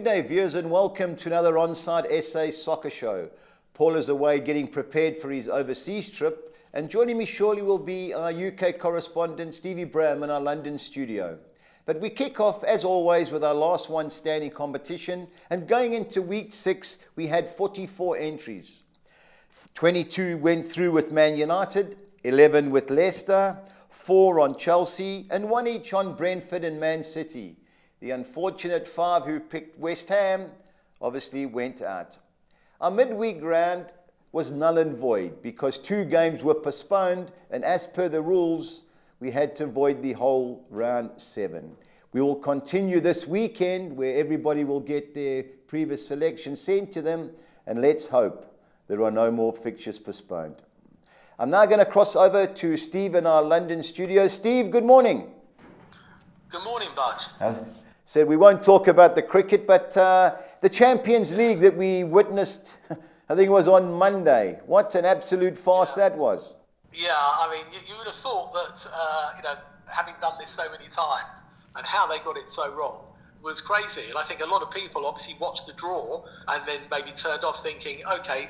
Good day, viewers, and welcome to another OnsideSA Soccershow. Paul is away getting prepared for his overseas trip, and joining me shortly will be our UK correspondent Stevie Bram in our London studio. But we kick off, as always, with our last one standing competition, and going into week 6, we had 44 entries. 22 went through with Man United, 11 with Leicester, 4 on Chelsea, and 1 each on Brentford and Man City. The unfortunate 5 who picked West Ham obviously went out. Our midweek round was null and void because 2 games were postponed, and as per the rules, we had to void the whole round 7. We will continue this weekend where everybody will get their previous selection sent to them, and let's hope there are no more fixtures postponed. I'm now going to cross over to Steve in our London studio. Steve, good morning. Good morning, Bud. Said we won't talk about the cricket, but the Champions League that we witnessed, I think it was on Monday. What an absolute farce that was. Yeah, I mean, you would have thought that, having done this so many times and how they got it so wrong was crazy. And I think a lot of people obviously watched the draw and then maybe turned off thinking, okay,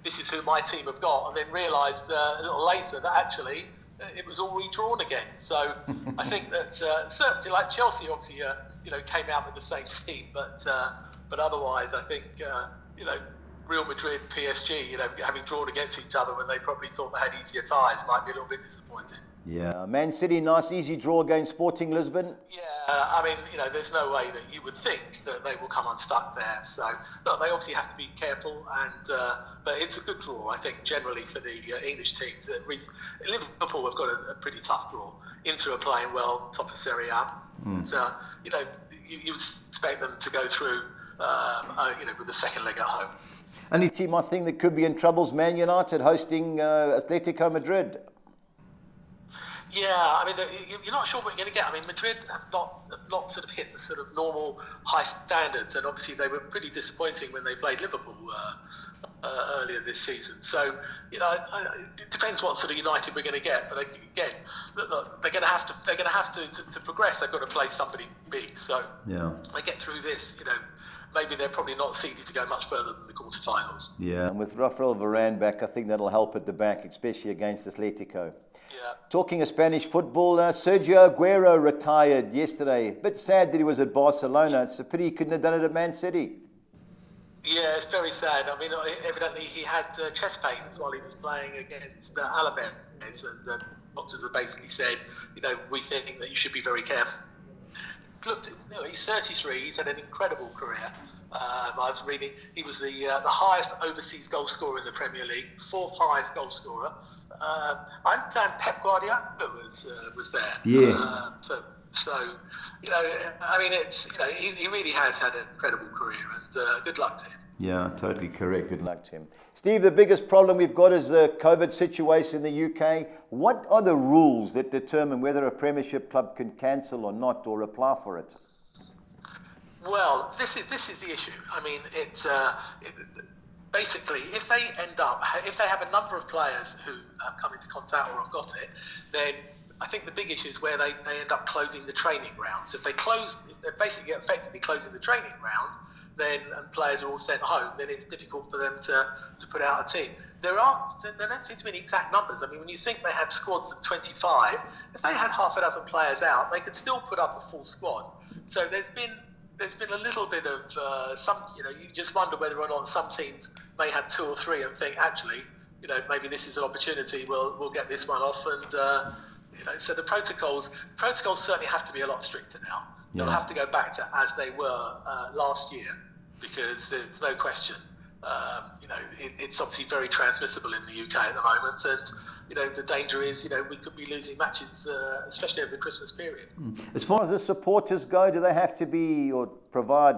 this is who my team have got, and then realised a little later that actually it was all redrawn again. So I think that certainly, like Chelsea, obviously, came out with the same team, but otherwise, I think Real Madrid, PSG, having drawn against each other when they probably thought they had easier ties, might be a little bit disappointing. Yeah, Man City, nice easy draw against Sporting Lisbon. Yeah, I mean, there's no way that you would think that they will come unstuck there. So, look, they obviously have to be careful, but it's a good draw, I think, generally for the English teams. Liverpool have got a pretty tough draw. Inter are playing well, top of Serie A. So, you would expect them to go through, with the second leg at home. Only team I think that could be in trouble is Man United hosting Atletico Madrid. Yeah, I mean, you're not sure what you're going to get. I mean, Madrid have not sort of hit the sort of normal high standards, and obviously they were pretty disappointing when they played Liverpool earlier this season. So, it depends what sort of United we're going to get. But again, look, they're going to have to progress. They've got to play somebody big. So, yeah, they get through this. Maybe they're probably not seeded to go much further than the quarterfinals. Yeah, and with Rafael Varane back, I think that'll help at the back, especially against Atletico. Yeah. Talking of Spanish football, Sergio Aguero retired yesterday. A bit sad that he was at Barcelona. It's a pity he couldn't have done it at Man City. Yeah, it's very sad. I mean, evidently he had chest pains while he was playing against Alaves, and the doctors have basically said, we think that you should be very careful. Look, he's 33. He's had an incredible career. I was reading he was the highest overseas goal scorer in the Premier League, 4th highest goal scorer. I understand Pep Guardiola was there. Yeah. I mean, he really has had an incredible career, and good luck to him. Yeah, totally correct. Good luck to him. Steve, the biggest problem we've got is the COVID situation in the UK. What are the rules that determine whether a Premiership club can cancel or not, or apply for it? Well, this is the issue. I mean, basically, if they have a number of players who have come into contact or have got it, then I think the big issue is where they end up closing the training grounds. If they're basically effectively closing the training ground, and players are all sent home, then it's difficult for them to put out a team. There don't seem to be any exact numbers. I mean, when you think they had squads of 25, if they had half a dozen players out, they could still put up a full squad. So there's been a little bit of you just wonder whether or not some teams may have 2 or 3 and think, actually, maybe this is an opportunity. We'll get this one off, and so the protocols certainly have to be a lot stricter now. They'll have to go back to as they were last year, because there's no question. It's obviously very transmissible in the UK at the moment, and the danger is we could be losing matches, especially over the Christmas period. As far as the supporters go, do they have to be or provide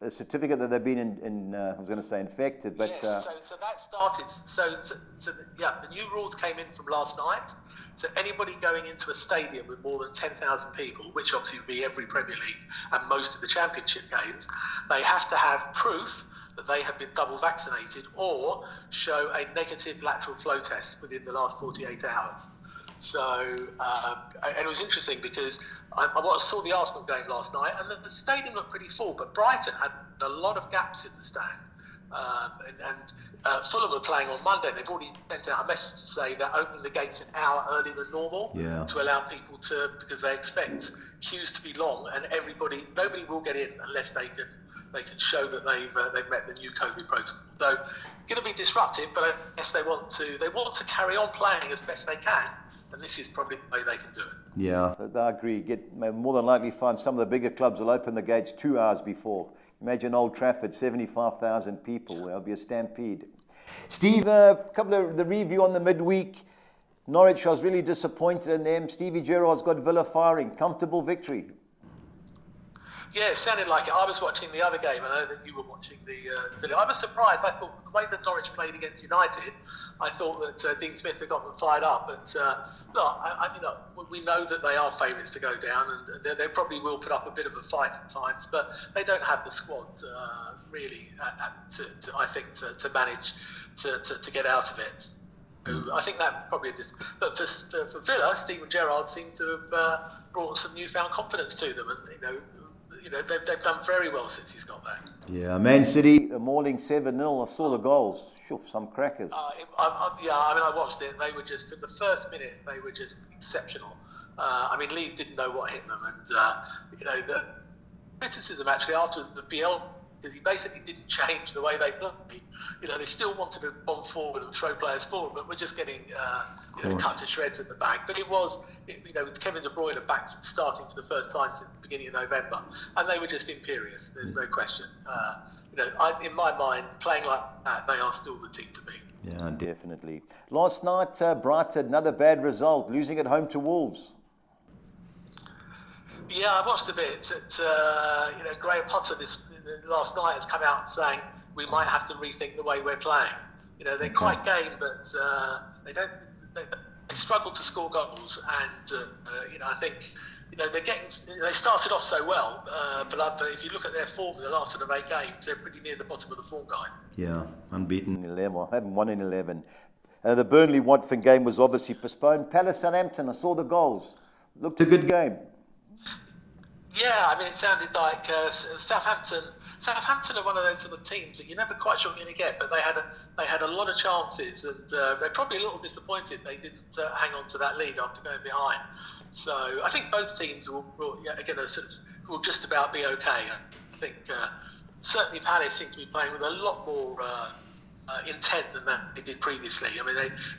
a certificate that they've been I was going to say infected, but yes, so that started. So the new rules came in from last night. So anybody going into a stadium with more than 10,000 people, which obviously would be every Premier League and most of the Championship games, they have to have proof that they have been double vaccinated or show a negative lateral flow test within the last 48 hours. So, and it was interesting because I saw the Arsenal game last night, and the stadium looked pretty full, but Brighton had a lot of gaps in the stand. Fulham were playing on Monday. They've already sent out a message to say they're opening the gates an hour earlier than normal to allow people to, because they expect queues to be long, and nobody will get in unless they can show that they've met the new COVID protocol. So, going to be disruptive, but I guess they want to carry on playing as best they can, and this is probably the way they can do it. Yeah, I agree. More than likely find some of the bigger clubs will open the gates 2 hours before. Imagine Old Trafford, 75,000 people. There'll be a stampede. Steve, a couple of the review on the midweek. Norwich, I was really disappointed in them. Stevie Gerrard's got Villa firing. Comfortable victory. Yeah, it sounded like it. I was watching the other game. I know that you were watching the Villa. I was surprised. I thought the way that Norwich played against United, I thought that Dean Smith had got them fired up. But look, we know that they are favourites to go down, and they probably will put up a bit of a fight at times. But they don't have the squad really, I think, to manage to get out of it. I think that probably just. But for Villa, Steven Gerrard seems to have brought some newfound confidence to them, and they've done very well since he's got there. Yeah, Man City mauling 7-0. I saw the goals. Sure, some crackers. I watched it. They were just, for the first minute, they were just exceptional. Leeds didn't know what hit them, and the criticism actually after the BL, because he basically didn't change the way they played. They still wanted to bomb forward and throw players forward, but we're just getting cut to shreds at the back. But with Kevin De Bruyne back starting for the first time since the beginning of November, and they were just imperious. There's no question. In my mind, playing like that, they are still the team to beat. Yeah, definitely. Last night, Brighton, another bad result, losing at home to Wolves. Yeah, I watched a bit. Graham Potter last night has come out saying we might have to rethink the way we're playing. They're quite game, but they struggle to score goals, and I think they started off so well, but if you look at their form in the last sort of 8 games, they're pretty near the bottom of the form guide. Yeah, unbeaten 11. I haven't won in 11. The Burnley-Watford game was obviously postponed. Palace Southampton, I saw the goals. Looked a good game. Yeah, it sounded like Southampton. Southampton are one of those sort of teams that you're never quite sure you're going to get, but they had a lot of chances, and they're probably a little disappointed they didn't hang on to that lead after going behind. So I think both teams will just about be okay. I think certainly Palace seem to be playing with a lot more intent than that they did previously.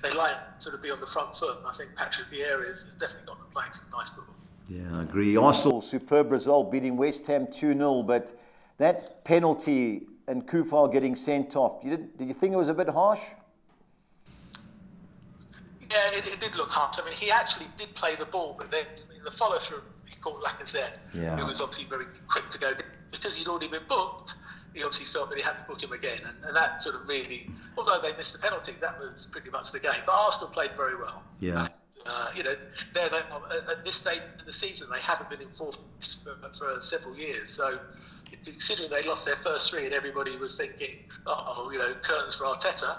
They like to sort of be on the front foot. I think Patrick Vieira has definitely got them playing some nice football. Yeah, I agree. Arsenal, superb result, beating West Ham 2-0, but that penalty and Kufal getting sent off, did you think it was a bit harsh? Yeah, it did look harsh. He actually did play the ball, but then in the follow-through, he caught Lacazette, who was obviously very quick to go. Because he'd already been booked, he obviously felt that he had to book him again. And that sort of really, although they missed the penalty, that was pretty much the game. But Arsenal played very well. Yeah. At this stage of the season, they haven't been in fourth for several years. So, considering they lost their first 3 and everybody was thinking, curtains for Arteta,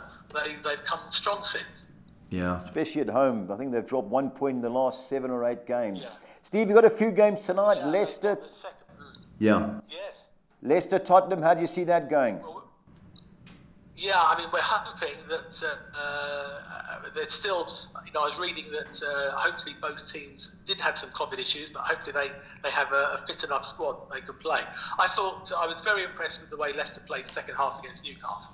they've come strong since. Yeah, especially at home. I think they've dropped 1 point in the last 7 or 8 games. Yeah. Steve, you've got a few games tonight. Yeah, Leicester. Yeah. Yes. Leicester, Tottenham. How do you see that going? We're hoping that there's still. I was reading that hopefully both teams did have some COVID issues, but hopefully they have a fit enough squad that they can play. I was very impressed with the way Leicester played the second half against Newcastle.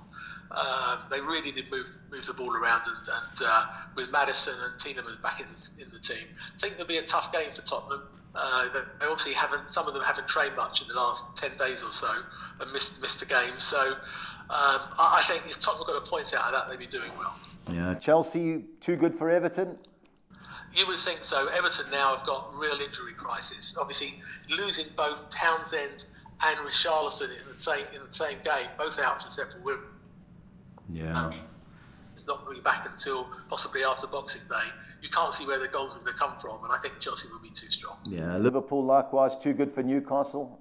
They really did move the ball around, and with Maddison and Tielemans back in the team, I think there'll be a tough game for Tottenham. They obviously some of them haven't trained much in the last 10 days or so and missed the game. So I think if Tottenham got a point out of that, they'd be doing well. Yeah, Chelsea too good for Everton? You would think so. Everton now have got real injury crisis. Obviously, losing both Townsend and Richarlison in the same game, both out for several weeks. Yeah. It's not going to be back until possibly after Boxing Day. You can't see where the goals are going to come from, and I think Chelsea will be too strong. Yeah, Liverpool likewise too good for Newcastle.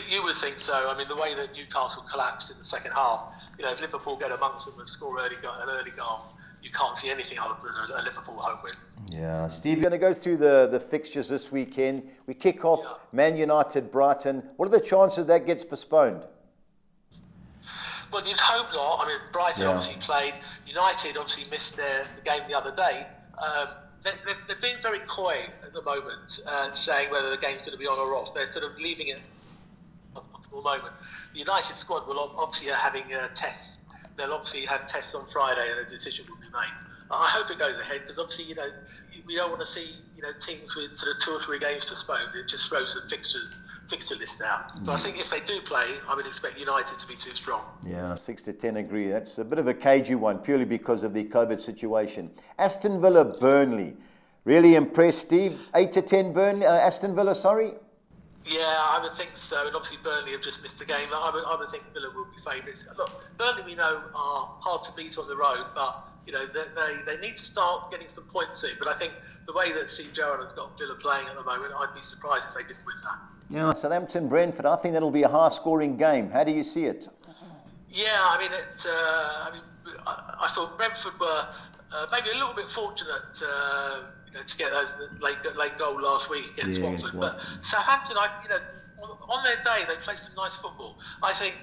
You would think so. The way that Newcastle collapsed in the second half, if Liverpool get amongst them and score an early goal, you can't see anything other than a Liverpool home win. Yeah, Steve, you're going to go through the fixtures this weekend. We kick off Man United, Brighton. What are the chances that gets postponed? Well, you'd hope not. I mean, Brighton obviously played. United obviously missed the game the other day. They've been very coy at the moment, saying whether the game's going to be on or off. They're sort of leaving it at the possible moment. The United squad will obviously are having tests. They'll obviously have tests on Friday, and a decision will be made. I hope it goes ahead, because obviously, we don't want to see teams with sort of 2 or 3 games postponed. It just throws the fixture list out. But I think if they do play, I would expect United to be too strong. Yeah, 6 to 10 agree. That's a bit of a cagey one, purely because of the COVID situation. Aston Villa, Burnley. Really impressed, Steve. 8 to 10 Burnley, Aston Villa, sorry? Yeah, I would think so. And obviously Burnley have just missed the game. I would think Villa will be favourites. Look, Burnley we know are hard to beat on the road, but they need to start getting some points soon. But I think the way that Steve Gerrard has got Villa playing at the moment, I'd be surprised if they didn't win that. Yeah, Southampton, Brentford. I think that'll be a high-scoring game. How do you see it? Yeah, I thought Brentford were maybe a little bit fortunate to get those late goal last week against Watford. But Southampton, on their day, they played some nice football. I think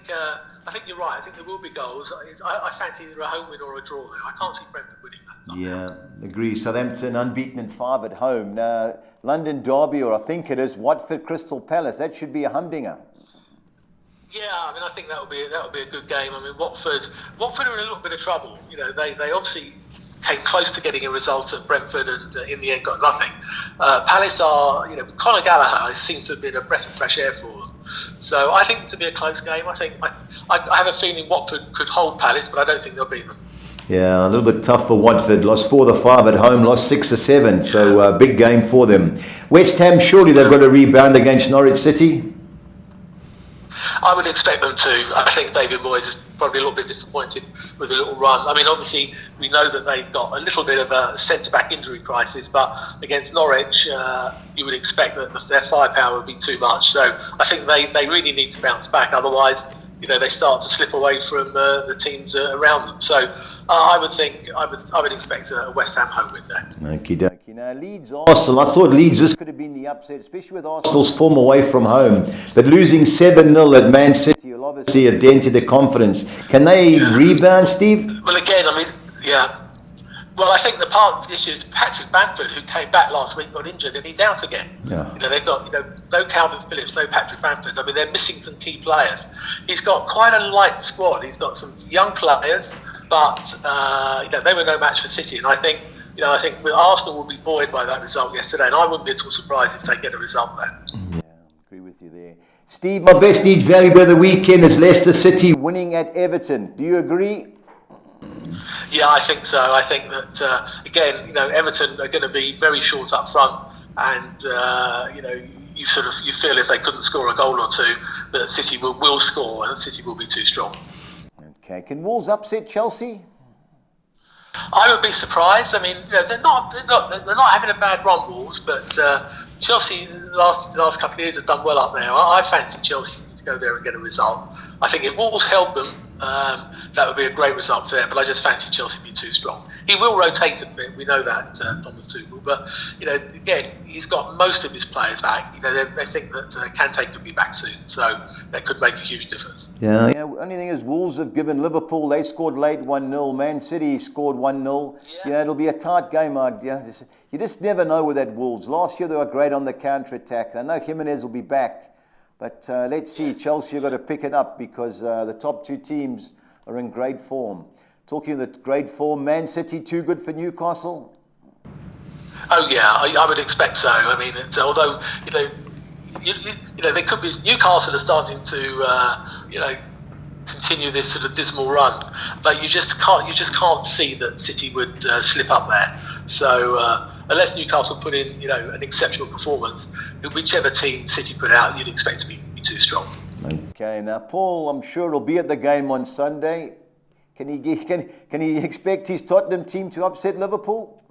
you're right. I think there will be goals. I fancy either a home win or a draw there. I can't see Brentford winning that. Yeah, agree. Southampton unbeaten in 5 at home. London Derby, or I think it is Watford Crystal Palace. That should be a humdinger. Yeah, I think that would be a good game. Watford are in a little bit of trouble. They obviously came close to getting a result at Brentford, and in the end got nothing. Palace are, Conor Gallagher seems to have been a breath of fresh air for them. So I think it's to be a close game. I have a feeling Watford could hold Palace, but I don't think they'll beat them. Yeah, a little bit tough for Watford. Lost 4 of the 5 at home, lost 6 of 7. So big game for them. West Ham, surely they've got a rebound against Norwich City. I would expect them to. I think David Moyes is probably a little bit disappointed with a little run. Obviously, we know that they've got a little bit of a centre-back injury crisis, but against Norwich, you would expect that their firepower would be too much. So I think they really need to bounce back. Otherwise, they start to slip away from the teams around them. So I would expect a West Ham home win there. Okie dokie. Now Leeds Arsenal, I thought Leeds, this could have been the upset, especially with Arsenal's form away from home. But losing 7-0 at Man City will obviously have dented their confidence. Can they rebound, Steve? Well, again, yeah. Well, I think the part of the issue is Patrick Bamford, who came back last week, got injured, and he's out again. Yeah. They've got no Calvin Phillips, no Patrick Bamford. They're missing some key players. He's got quite a light squad. He's got some young players, but they were no match for City. And I think Arsenal will be buoyed by that result yesterday, and I wouldn't be at all surprised if they get a result there. Yeah, I agree with you there. Steve, my best Leeds value of the weekend is Leicester City winning at Everton. Do you agree? Yeah, I think so. I think that again, Everton are going to be very short up front, and you feel if they couldn't score a goal or two, that City will score, and City will be too strong. Okay, can Wolves upset Chelsea? I would be surprised. They're not having a bad run, Wolves, but Chelsea the last couple of years have done well up there. I fancy Chelsea to go there and get a result. I think if Wolves held them, that would be a great result for them. But I just fancy Chelsea be too strong. He will rotate a bit. We know that, Thomas Tuchel. But again, he's got most of his players back. They think that Kante could be back soon, so that could make a huge difference. Yeah. Only thing is, Wolves have given Liverpool. They scored late 1-0. Man City scored 1-0. Yeah. It'll be a tight game. You just never know with that Wolves. Last year they were great on the counter attack. I know Jimenez will be back. But let's see, Chelsea have got to pick it up because the top 2 teams are in great form. Talking of the great form, Man City too good for Newcastle? Oh yeah, I would expect so. Although they could be. Newcastle are starting to continue this sort of dismal run, but you just can't see that City would slip up there. So. Unless Newcastle put in, an exceptional performance, whichever team City put out, you'd expect to be too strong. Okay, now Paul, I'm sure he'll be at the game on Sunday. Can he expect his Tottenham team to upset Liverpool?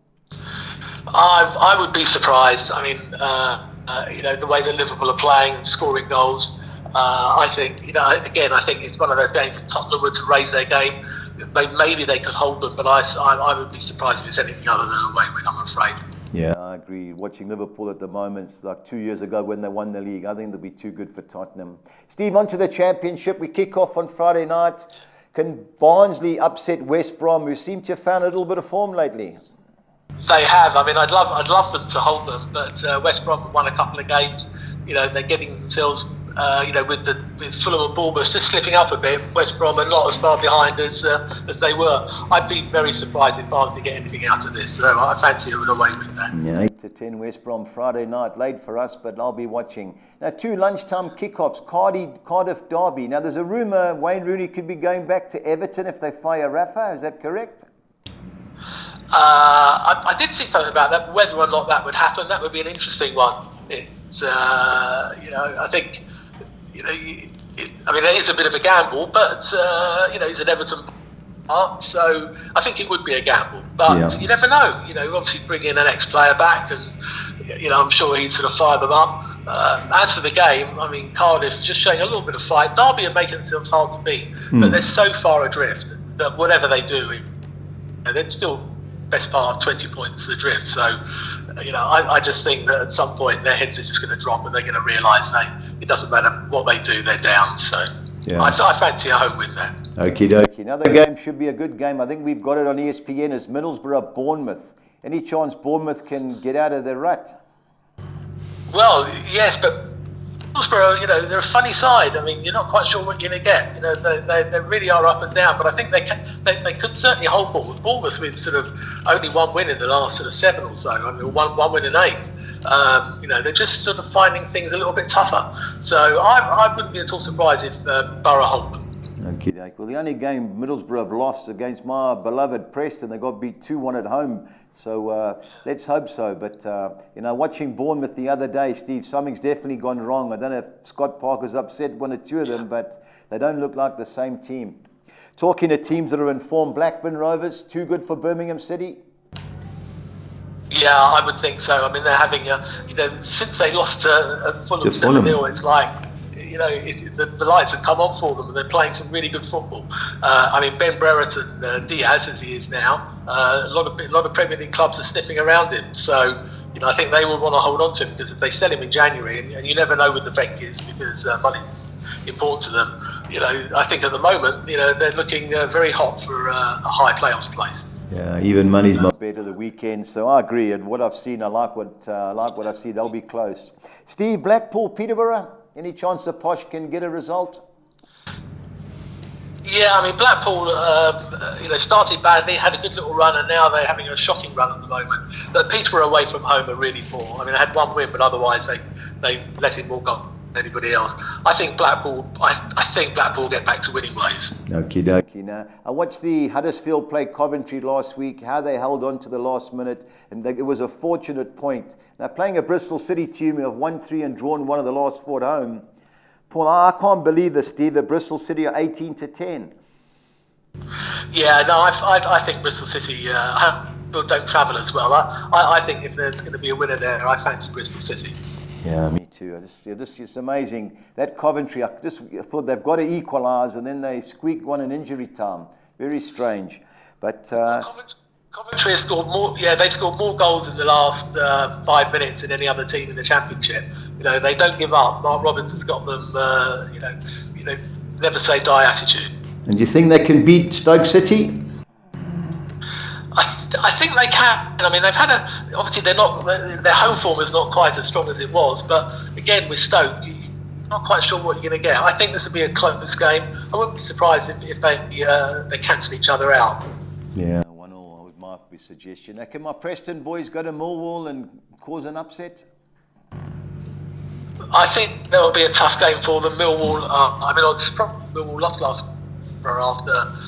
I would be surprised. The way that Liverpool are playing and scoring goals. I think, I think it's one of those games that Tottenham were to raise their game. maybe they could hold them, but I would be surprised if it's anything other than a away win, I'm afraid. Yeah, I agree. Watching Liverpool at the moment, it's like 2 years ago when they won the league. I think they'll be too good for Tottenham. Steve, on to the Championship. We kick off on Friday night. Can Barnsley upset West Brom, who seem to have found a little bit of form lately? They have. I mean, I'd love them to hold them, but West Brom have won a couple of games. You know, they're getting themselves, with Fulham and Bournemouth just slipping up a bit. West Brom are not as far behind as they were. I'd be very surprised if Barnsley get anything out of this. So I fancy it with a away win there. Yeah, 8-10 West Brom Friday night, late for us, but I'll be watching. Now, 2 lunchtime kickoffs, Cardiff Derby. Now, there's a rumour Wayne Rooney could be going back to Everton if they fire Rafa. Is that correct? I did see something about that, but whether or not that would happen, that would be an interesting one. It's, I think, I mean, it is a bit of a gamble, but, he's at Everton, so I think it would be a gamble. But you never know. Obviously bring in an ex-player back and, I'm sure he'd sort of fire them up. As for the game, I mean, Cardiff just showing a little bit of fight. Derby are making themselves hard to beat, but they're so far adrift that whatever they do, they're still best part of 20 points adrift. So, I just think that at some point their heads are just going to drop and they're going to realise it doesn't matter what they do, they're down. So I fancy a home win there. Okie dokie. Another game should be a good game. I think we've got it on ESPN as Middlesbrough-Bournemouth. Any chance Bournemouth can get out of their rut? Well, yes, but Middlesbrough, they're a funny side. I mean, you're not quite sure what you're going to get. They really are up and down, but I think they could certainly hold Bournemouth. Bournemouth with sort of only one win in the last sort of 7 or so. I mean, one win in 8. They're just sort of finding things a little bit tougher. So I wouldn't be at all surprised if Borough hold them. Okay, well, the only game Middlesbrough have lost against my beloved Preston, they got beat 2-1 at home. So let's hope so. But, watching Bournemouth the other day, Steve, something's definitely gone wrong. I don't know if Scott Parker's upset 1 or 2 of them, but they don't look like the same team. Talking to teams that are in form, Blackburn Rovers, too good for Birmingham City? Yeah, I would think so. I mean, they're having, since they lost to Fulham 7-0, it's like, the lights have come on for them and they're playing some really good football. Ben Brereton, Diaz, as he is now, a lot of Premier League clubs are sniffing around him. So, I think they will want to hold on to him because if they sell him in January, and you never know with the Venky's because money is important to them, I think at the moment, they're looking very hot for a high playoffs place. Yeah, even money's not better the weekend, so I agree. And what I've seen, I like what I see. They'll be close. Steve, Blackpool, Peterborough. Any chance that Posh can get a result? Yeah, I mean, Blackpool, started badly, had a good little run, and now they're having a shocking run at the moment. But Peterborough away from home are really poor. I mean, they had 1 win, but otherwise they let in more goals than anybody else. I think Blackpool will get back to winning ways. Okie dokie. Now, I watched the Huddersfield play Coventry last week, how they held on to the last minute, and it was a fortunate point. Now, playing a Bristol City team who have won 3 and drawn 1 of the last 4 at home, Paul, I can't believe this, Steve, that Bristol City are 18-10. Yeah, no, I think Bristol City don't travel as well. I think if there's going to be a winner there, I fancy Bristol City. Yeah, me too. It's amazing. That Coventry, I thought they've got to equalise and then they squeaked one in injury time. Very strange. But Coventry has scored more. Yeah, they've scored more goals in the last 5 minutes than any other team in the Championship. They don't give up. Mark Robbins has got them. Never say die attitude. And do you think they can beat Stoke City? I think they can. I mean, they've had obviously their home form is not quite as strong as it was, but again with Stoke, you're not quite sure what you're going to get. I think this will be a close game. I wouldn't be surprised if they cancel each other out. Yeah, 1-1 would might be a suggestion. Now, can my Preston boys go to Millwall and cause an upset? I think there will be a tough game for them. Millwall. Millwall lost last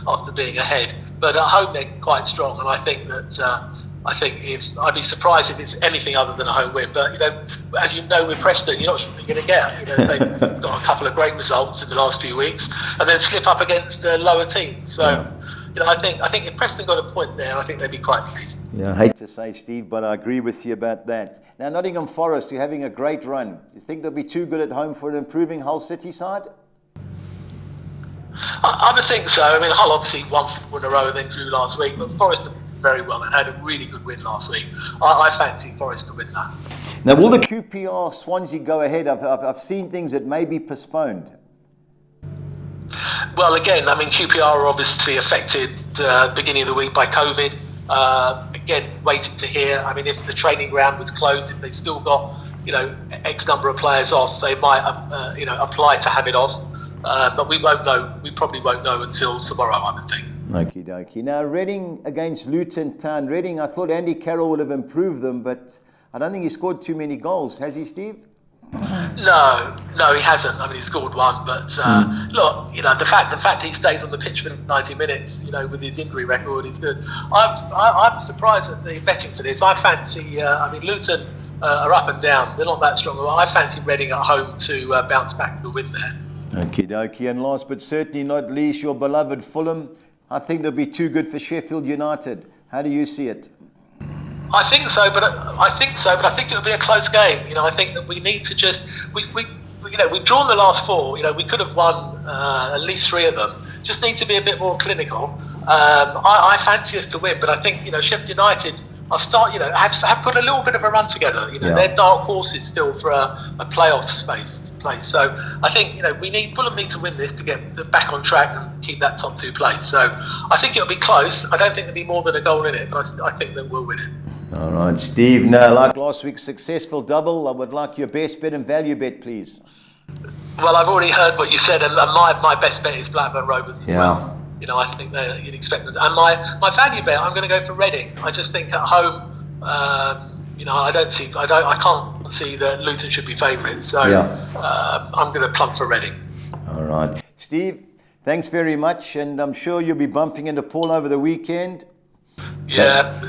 after being ahead. But at home they're quite strong, and I think that I'd be surprised if it's anything other than a home win. But as you know, with Preston, you're not sure what you're going to get. They've got a couple of great results in the last few weeks, and then slip up against lower teams. So I think if Preston got a point there, I think they'd be quite pleased. Yeah, I hate to say, Steve, but I agree with you about that. Now, Nottingham Forest, you're having a great run. Do you think they'll be too good at home for an improving Hull City side? I would think so. I mean, Hull obviously won 4 in a row and then drew last week, but Forest did very well and had a really good win last week. I fancy Forest to win that. Now, will the QPR Swansea go ahead? I've seen things that may be postponed. Well, again, I mean, QPR are obviously affected beginning of the week by COVID. Again, waiting to hear. I mean, if the training ground was closed, if they've still got, X number of players off, they might, apply to have it off. But we won't know. We probably won't know until tomorrow, I would think. Okie dokie. Now, Reading against Luton Town. Reading, I thought Andy Carroll would have improved them, but I don't think he scored too many goals. Has he, Steve? No, he hasn't. I mean, he scored one, but look, the fact he stays on the pitch for 90 minutes, with his injury record, is good. I'm surprised at the betting for this. I fancy. Luton are up and down. They're not that strong. I fancy Reading at home to bounce back the win there. Okie dokie. And last but certainly not least, your beloved Fulham. I think they'll be too good for Sheffield United. How do you see it? I think so, but I think it'll be a close game. I think that we need to just we've drawn the last 4. We could have won at least 3 of them. Just need to be a bit more clinical. I fancy us to win, but I think Sheffield United have put a little bit of a run together. They're dark horses still for a playoff place. So I think Fulham need to win this to get back on track and keep that top 2 place. So I think it'll be close. I don't think there'll be more than a goal in it, but I think that we'll win it. All right, Steve. Now, like last week's successful double, I would like your best bet and value bet, please. Well, I've already heard what you said, and my best bet is Blackburn Rovers as well. I think you'd expect them. And my value bet, I'm going to go for Reading. I just think at home, I can't see that Luton should be favourites. So I'm going to plump for Reading. All right, Steve. Thanks very much, and I'm sure you'll be bumping into Paul over the weekend. Yeah.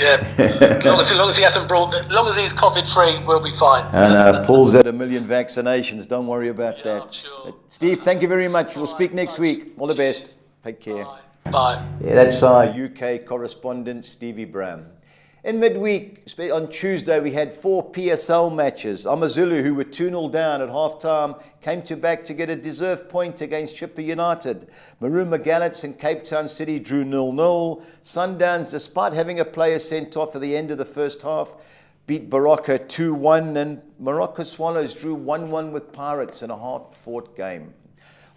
As long as he hasn't as long as he's COVID-free, we'll be fine. And Paul's had 1 million vaccinations. Don't worry about that. I'm sure. Steve, thank you very much. We'll speak next week. All the best. Take care. Bye. Yeah, that's our UK correspondent, Stevie Bram. In midweek, on Tuesday, we had 4 PSL matches. Amazulu, who were 2-0 down at half-time, came back to get a deserved point against Chippa United. Maruma Gallants and Cape Town City drew 0-0. Sundowns, despite having a player sent off at the end of the first half, beat Baraka 2-1, and Morocco Swallows drew 1-1 with Pirates in a hard-fought game.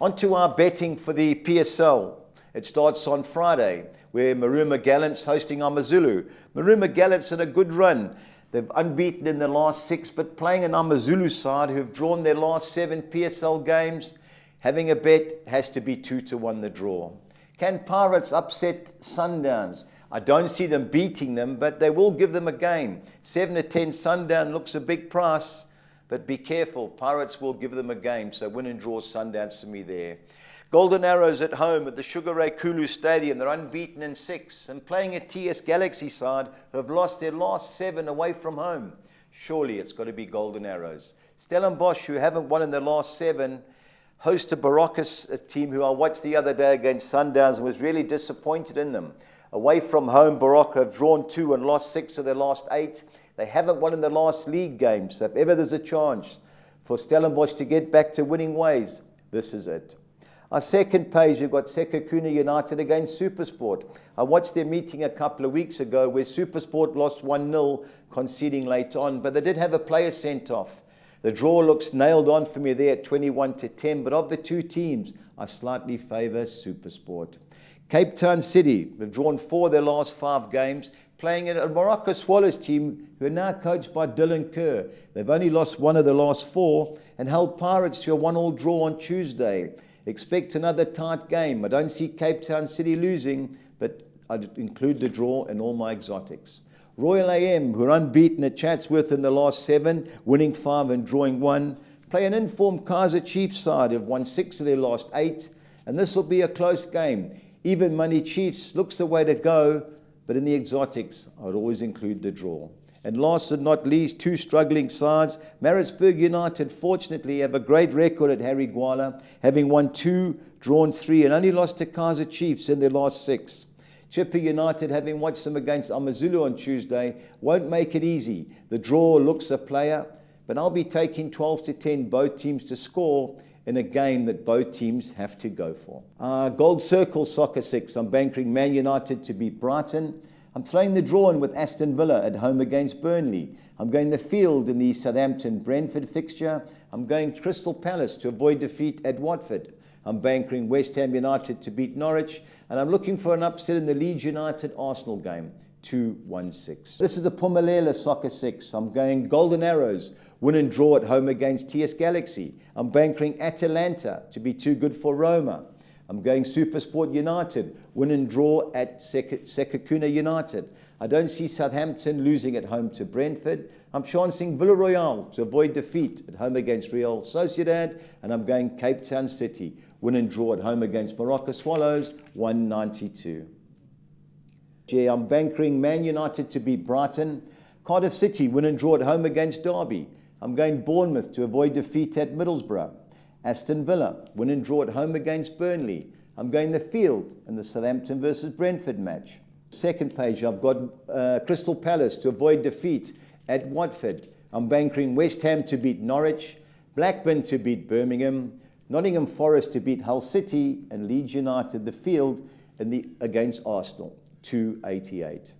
On to our betting for the PSL. It starts on Friday, where Maruma Gallants hosting Amazulu. Maruma Gallants in a good run. They've unbeaten in the last 6, but playing an Amazulu side who have drawn their last 7 PSL games. Having a bet has to be 2-1 the draw. Can Pirates upset Sundowns? I don't see them beating them, but they will give them a game. 7-10 Sundown looks a big price, but be careful. Pirates will give them a game, so win and draw Sundowns to me there. Golden Arrows at home at the Sugar Ray Kulu Stadium. They're unbeaten in 6 and playing a TS Galaxy side who have lost their last 7 away from home. Surely it's got to be Golden Arrows. Stellenbosch, who haven't won in their last 7, host a Barocas team who I watched the other day against Sundowns and was really disappointed in them. Away from home, Barocca have drawn 2 and lost 6 of their last 8. They haven't won in the last league game, so if ever there's a chance for Stellenbosch to get back to winning ways, this is it. Our second page, we've got Sekhukhune United against Supersport. I watched their meeting a couple of weeks ago where Supersport lost 1-0, conceding late on, but they did have a player sent off. The draw looks nailed on for me there at 21-10, but of the 2 teams, I slightly favour Supersport. Cape Town City, they've drawn 4 of their last 5 games, playing a Morocco Swallows team who are now coached by Dylan Kerr. They've only lost 1 of the last 4 and held Pirates to a 1-1 draw on Tuesday. Expect another tight game. I don't see Cape Town City losing, but I'd include the draw in all my exotics. Royal AM, who are unbeaten at Chatsworth in the last 7, winning 5 and drawing 1, play an informed Kaizer Chiefs side who have won 6 of their last 8, and this will be a close game. Even money Chiefs looks the way to go, but in the exotics, I would always include the draw. And last but not least, 2 struggling sides. Maritzburg United, fortunately, have a great record at Harry Gwala, having won 2, drawn 3, and only lost to Kaizer Chiefs in their last 6. Chippa United, having watched them against Amazulu on Tuesday, won't make it easy. The draw looks a player, but I'll be taking 12-10 both teams to score in a game that both teams have to go for. Gold Circle Soccer 6, I'm bankering Man United to beat Brighton. I'm throwing the draw in with Aston Villa at home against Burnley. I'm going the field in the Southampton-Brentford fixture. I'm going Crystal Palace to avoid defeat at Watford. I'm bankering West Ham United to beat Norwich. And I'm looking for an upset in the Leeds United-Arsenal game, 2-1-6. This is the Phumelela Soccer 6. I'm going Golden Arrows, win and draw at home against TS Galaxy. I'm bankering Atalanta to be too good for Roma. I'm going Supersport United, win and draw at Sekakuna United. I don't see Southampton losing at home to Brentford. I'm chancing Villarreal to avoid defeat at home against Real Sociedad. And I'm going Cape Town City, win and draw at home against Morocco Swallows, 192. I'm bankering Man United to beat Brighton. Cardiff City, win and draw at home against Derby. I'm going Bournemouth to avoid defeat at Middlesbrough. Aston Villa, win and draw at home against Burnley. I'm going the field in the Southampton versus Brentford match. Second page, I've got Crystal Palace to avoid defeat at Watford. I'm bankering West Ham to beat Norwich, Blackburn to beat Birmingham, Nottingham Forest to beat Hull City, and Leeds United the field against Arsenal, 288.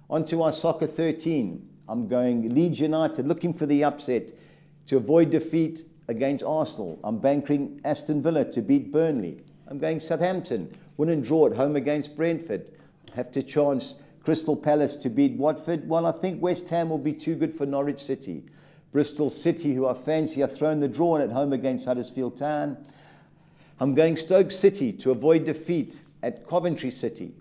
On to our Soccer 13. I'm going Leeds United, looking for the upset to avoid defeat against Arsenal. I'm bankering Aston Villa to beat Burnley. I'm going Southampton, win and draw at home against Brentford. Have to chance Crystal Palace to beat Watford. Well, I think West Ham will be too good for Norwich City. Bristol City, who I fancy, have thrown the draw in at home against Huddersfield Town. I'm going Stoke City to avoid defeat at Coventry City.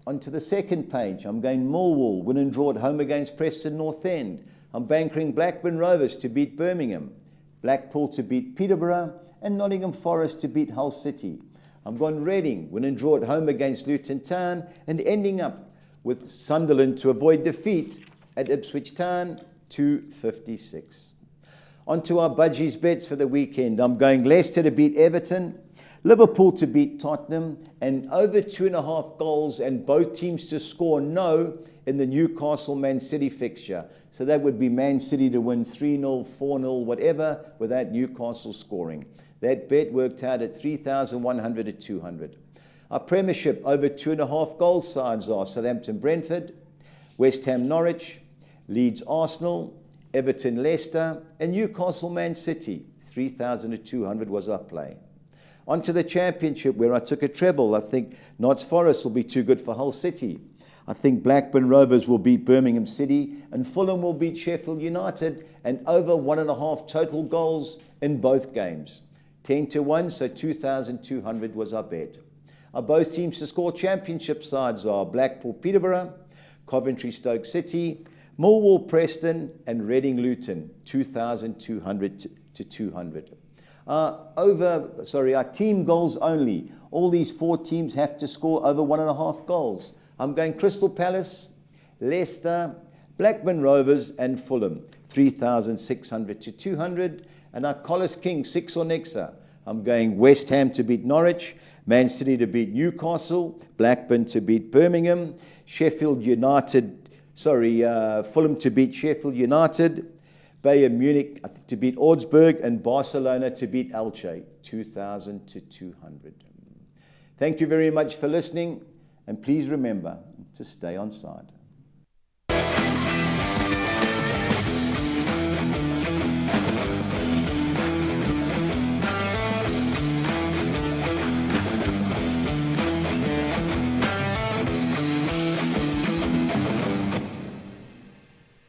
Onto the second page, I'm going Millwall, win and draw at home against Preston North End. I'm bankering Blackburn Rovers to beat Birmingham, Blackpool to beat Peterborough, and Nottingham Forest to beat Hull City. I'm going Reading, win and draw at home against Luton Town, and ending up with Sunderland to avoid defeat at Ipswich Town, 256. On to our budgies bets for the weekend. I'm going Leicester to beat Everton, Liverpool to beat Tottenham, and over 2.5 goals and both teams to score no in the Newcastle-Man City fixture. So that would be Man City to win 3-0, 4-0, whatever, without Newcastle scoring. That bet worked out at 3,100 at 200. Our Premiership over 2.5 goal sides are Southampton Brentford, West Ham Norwich, Leeds Arsenal, Everton Leicester, and Newcastle Man City. 3,200 was our play. On to the Championship, where I took a treble. I think Notts Forest will be too good for Hull City. I think Blackburn Rovers will beat Birmingham City, and Fulham will beat Sheffield United, and over 1.5 total goals in both games. 10-1, so 2,200 was our bet. Our both teams to score Championship sides are Blackpool Peterborough, Coventry Stoke City, Millwall Preston, and Reading Luton, 2,200 to 200. Our team goals only. All these 4 teams have to score over 1.5 goals. I'm going Crystal Palace, Leicester, Blackburn Rovers, and Fulham, 3,600 to 200. And our Collis King, 6 or Nexa. I'm going West Ham to beat Norwich, Man City to beat Newcastle, Blackburn to beat Birmingham, Fulham to beat Sheffield United, Bayern Munich to beat Augsburg, and Barcelona to beat Elche, 2,000 to 200. Thank you very much for listening, and please remember to stay on side.